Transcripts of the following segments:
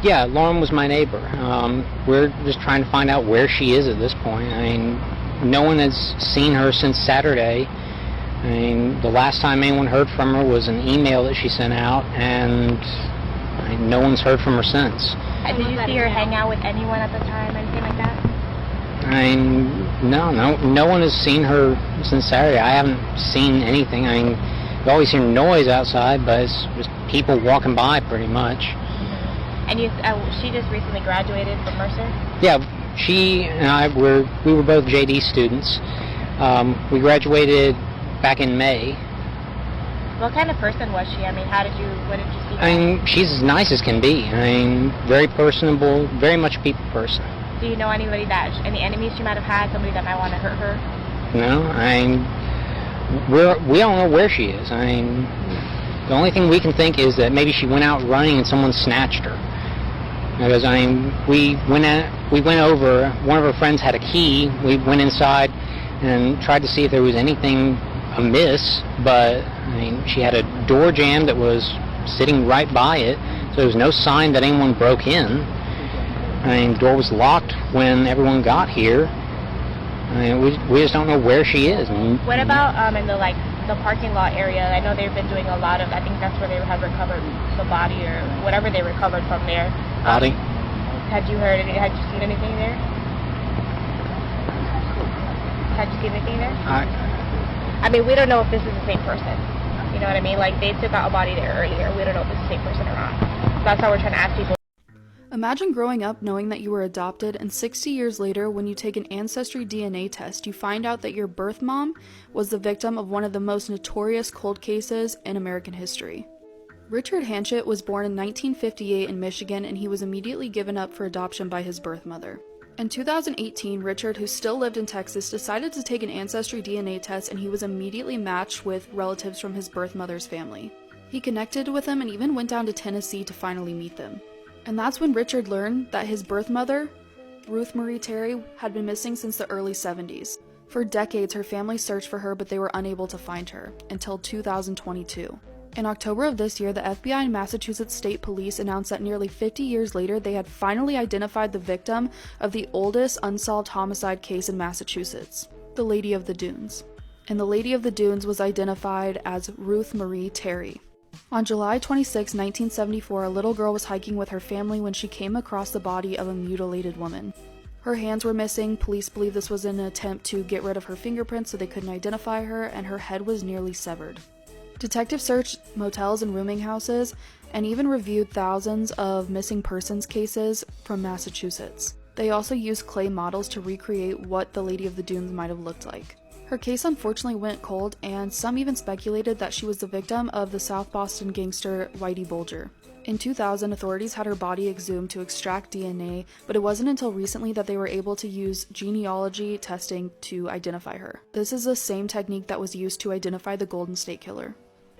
Yeah, Lauren was my neighbor. We're just trying to find out where she is at this point. I mean, no one has seen her since Saturday. I mean, the last time anyone heard from her was an email that she sent out, and no one's heard from her since. Did you see her hang out with anyone at the time, anything like that? I mean, no one has seen her since Saturday. I haven't seen anything. I mean, you always hear noise outside, but it's just people walking by pretty much. And she just recently graduated from Mercer? Yeah, she and I we were both JD students. We graduated back in May. What kind of person was she? I mean, what did you see? I mean, she's as nice as can be. I mean, very personable, very much a people person. Do you know any enemies she might have had, somebody that might want to hurt her? No, I mean, we don't know where she is. I mean, the only thing we can think is that maybe she went out running and someone snatched her. Because I mean, we went over. One of her friends had a key. We went inside and tried to see if there was anything amiss, but I mean, she had a door jamb that was sitting right by it, so there was no sign that anyone broke in. I mean, the door was locked when everyone got here. I mean, we just don't know where she is. What about in the parking lot area? I know they've been doing a lot of. I think that's where they have recovered the body or whatever they recovered from there. Body? Had you seen anything there? Had you seen anything there? I mean, we don't know if this is the same person. You know what I mean? Like, they took out a body there earlier. We don't know if it's the same person or not. That's how we're trying to ask people. Imagine growing up knowing that you were adopted, and 60 years later, when you take an ancestry DNA test, you find out that your birth mom was the victim of one of the most notorious cold cases in American history. Richard Hanchett was born in 1958 in Michigan, and he was immediately given up for adoption by his birth mother. In 2018, Richard, who still lived in Texas, decided to take an ancestry DNA test, and he was immediately matched with relatives from his birth mother's family. He connected with them and even went down to Tennessee to finally meet them. And that's when Richard learned that his birth mother, Ruth Marie Terry, had been missing since the early 70s. For decades, her family searched for her, but they were unable to find her, until 2022. In October of this year, the FBI and Massachusetts State Police announced that nearly 50 years later, they had finally identified the victim of the oldest unsolved homicide case in Massachusetts, the Lady of the Dunes. And the Lady of the Dunes was identified as Ruth Marie Terry. On July 26, 1974, a little girl was hiking with her family when she came across the body of a mutilated woman. Her hands were missing. Police believe this was an attempt to get rid of her fingerprints so they couldn't identify her, and her head was nearly severed. Detectives searched motels and rooming houses and even reviewed thousands of missing persons cases from Massachusetts. They also used clay models to recreate what the Lady of the Dunes might have looked like. Her case unfortunately went cold, and some even speculated that she was the victim of the South Boston gangster Whitey Bulger. In 2000, authorities had her body exhumed to extract DNA, but it wasn't until recently that they were able to use genealogy testing to identify her. This is the same technique that was used to identify the Golden State Killer.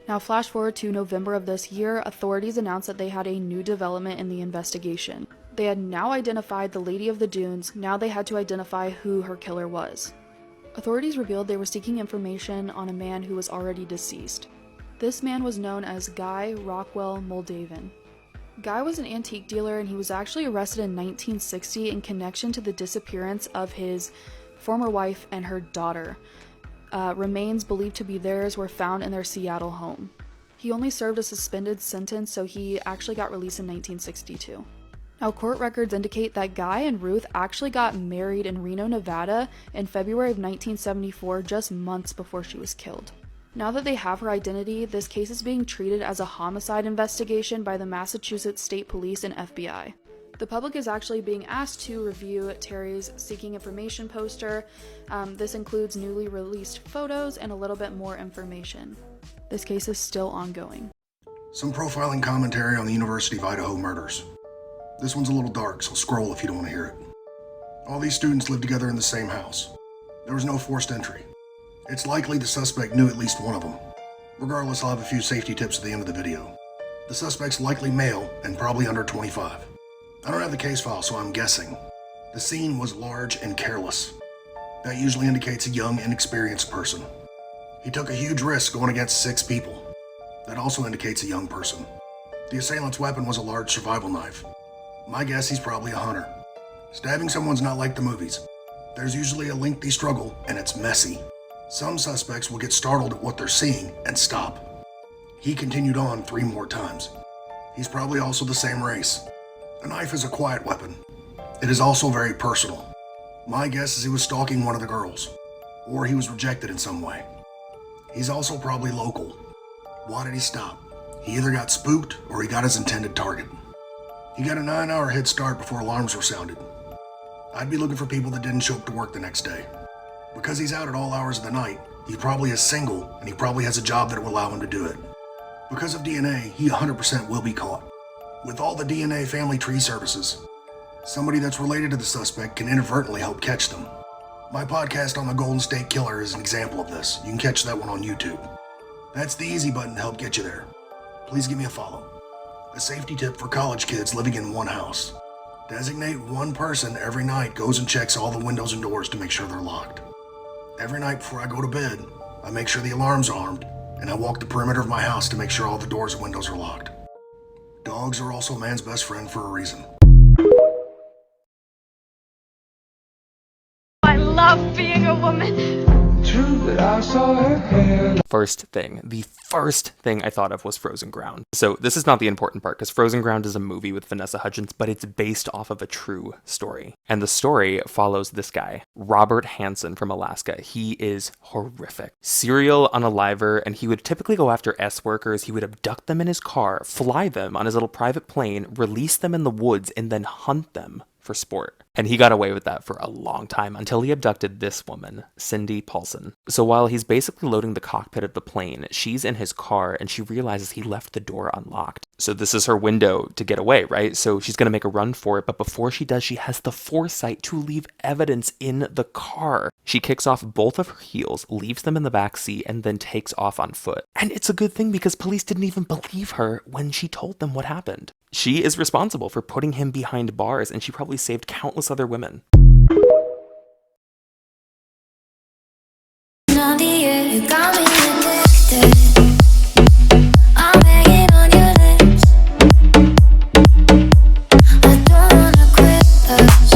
Now flash forward to November of this year, authorities announced that they had a new development in the investigation. They had now identified the Lady of the Dunes. Now they had to identify who her killer was. Authorities revealed they were seeking information on a man who was already deceased. This man was known as Guy Rockwell Moldavan. Guy was an antique dealer, and he was actually arrested in 1960 in connection to the disappearance of his former wife and her daughter. Remains believed to be theirs were found in their Seattle home. He only served a suspended sentence, so he actually got released in 1962. Now, court records indicate that Guy and Ruth actually got married in Reno, Nevada in February of 1974, just months before she was killed. Now that they have her identity, this case is being treated as a homicide investigation by the Massachusetts State Police and FBI. The public is actually being asked to review Terry's Seeking Information poster. This includes newly released photos and a little bit more information. This case is still ongoing. Some profiling commentary on the University of Idaho murders. This one's a little dark, so scroll if you don't want to hear it. All these students lived together in the same house. There was no forced entry. It's likely the suspect knew at least one of them. Regardless, I'll have a few safety tips at the end of the video. The suspect's likely male and probably under 25. I don't have the case file, so I'm guessing. The scene was large and careless. That usually indicates a young, inexperienced person. He took a huge risk going against 6 people. That also indicates a young person. The assailant's weapon was a large survival knife. My guess he's probably a hunter. Stabbing someone's not like the movies. There's usually a lengthy struggle, and it's messy. Some suspects will get startled at what they're seeing and stop. He continued on 3 more times. He's probably also the same race. A knife is a quiet weapon. It is also very personal. My guess is he was stalking one of the girls, or he was rejected in some way. He's also probably local. Why did he stop? He either got spooked or he got his intended target. He got a 9-hour head start before alarms were sounded. I'd be looking for people that didn't show up to work the next day. Because he's out at all hours of the night, he probably is single and he probably has a job that will allow him to do it. Because of DNA, he 100% will be caught. With all the DNA family tree services, somebody that's related to the suspect can inadvertently help catch them. My podcast on the Golden State Killer is an example of this. You can catch that one on YouTube. That's the easy button to help get you there. Please give me a follow. A safety tip for college kids living in one house. Designate one person every night goes and checks all the windows and doors to make sure they're locked. Every night before I go to bed, I make sure the alarm's armed, and I walk the perimeter of my house to make sure all the doors and windows are locked. Dogs are also man's best friend for a reason. I love being a woman. The first thing I thought of was Frozen Ground. So this is not the important part, because Frozen Ground is a movie with Vanessa Hudgens, but it's based off of a true story. And the story follows this guy, Robert Hansen from Alaska. He is horrific. Serial unaliver, and he would typically go after S-workers. He would abduct them in his car, fly them on his little private plane, release them in the woods, and then hunt them for sport. And he got away with that for a long time until he abducted this woman, Cindy Paulson. So while he's basically loading the cockpit of the plane, she's in his car and she realizes he left the door unlocked. So this is her window to get away, right? So she's going to make a run for it. But before she does, she has the foresight to leave evidence in the car. She kicks off both of her heels, leaves them in the back seat, and then takes off on foot. And it's a good thing because police didn't even believe her when she told them what happened. She is responsible for putting him behind bars, and she probably saved countless other women. You got me addicted. I'm hanging on your lips. I don't wanna quit us.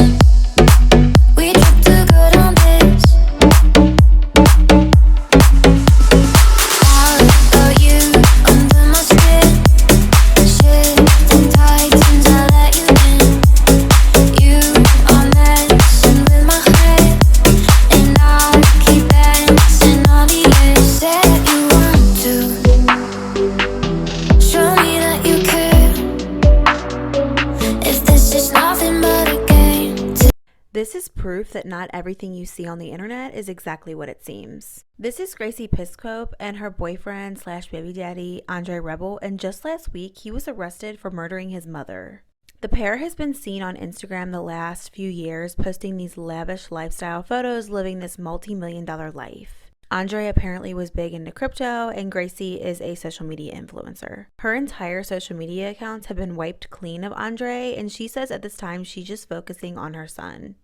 We took too good on this. How are you under my skin? Shit and tightens, I let you in. You are messing with my head, and I keep dancing all the years that you want to. Show me that you care. If this is nothing but a game. This is proof that not everything you see on the internet is exactly what it seems. This is Gracie Piscope and her boyfriend / baby daddy, Andre Rebel, and just last week he was arrested for murdering his mother. The pair has been seen on Instagram the last few years posting these lavish lifestyle photos living this multi-million-dollar life. Andre apparently was big into crypto, and Gracie is a social media influencer. Her entire social media accounts have been wiped clean of Andre, and she says at this time she's just focusing on her son.